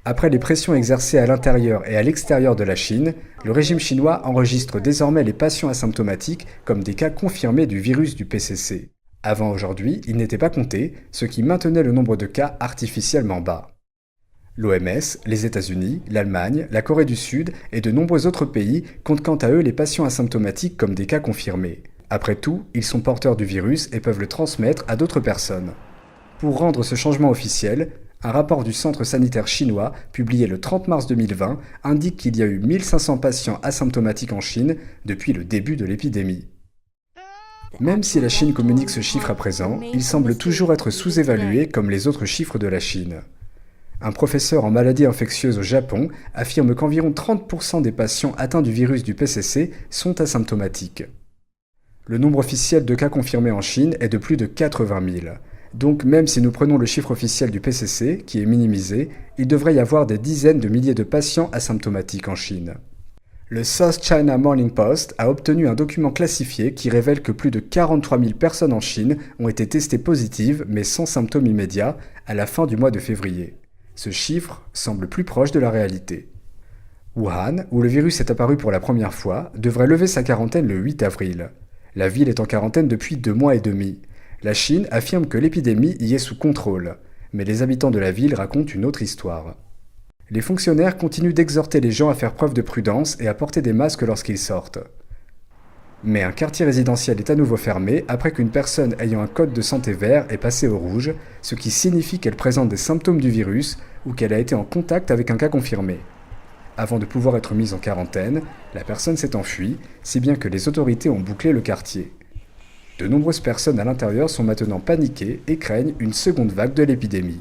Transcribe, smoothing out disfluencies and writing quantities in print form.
Après les pressions exercées à l'intérieur et à l'extérieur de la Chine, le régime chinois enregistre désormais les patients asymptomatiques comme des cas confirmés du virus du PCC. Avant aujourd'hui, ils n'étaient pas comptés, ce qui maintenait le nombre de cas artificiellement bas. L'OMS, les États-Unis, l'Allemagne, la Corée du Sud et de nombreux autres pays comptent quant à eux les patients asymptomatiques comme des cas confirmés. Après tout, ils sont porteurs du virus et peuvent le transmettre à d'autres personnes. Pour rendre ce changement officiel, un rapport du Centre sanitaire chinois, publié le 30 mars 2020, indique qu'il y a eu 1500 patients asymptomatiques en Chine depuis le début de l'épidémie. Même si la Chine communique ce chiffre à présent, il semble toujours être sous-évalué comme les autres chiffres de la Chine. Un professeur en maladies infectieuses au Japon affirme qu'environ 30% des patients atteints du virus du PCC sont asymptomatiques. Le nombre officiel de cas confirmés en Chine est de plus de 80 000. Donc même si nous prenons le chiffre officiel du PCC, qui est minimisé, il devrait y avoir des dizaines de milliers de patients asymptomatiques en Chine. Le South China Morning Post a obtenu un document classifié qui révèle que plus de 43 000 personnes en Chine ont été testées positives mais sans symptômes immédiats à la fin du mois de février. Ce chiffre semble plus proche de la réalité. Wuhan, où le virus est apparu pour la première fois, devrait lever sa quarantaine le 8 avril. La ville est en quarantaine depuis 2 mois et demi. La Chine affirme que l'épidémie y est sous contrôle, mais les habitants de la ville racontent une autre histoire. Les fonctionnaires continuent d'exhorter les gens à faire preuve de prudence et à porter des masques lorsqu'ils sortent. Mais un quartier résidentiel est à nouveau fermé après qu'une personne ayant un code de santé vert est passée au rouge, ce qui signifie qu'elle présente des symptômes du virus ou qu'elle a été en contact avec un cas confirmé. Avant de pouvoir être mise en quarantaine, la personne s'est enfuie, si bien que les autorités ont bouclé le quartier. De nombreuses personnes à l'intérieur sont maintenant paniquées et craignent une seconde vague de l'épidémie.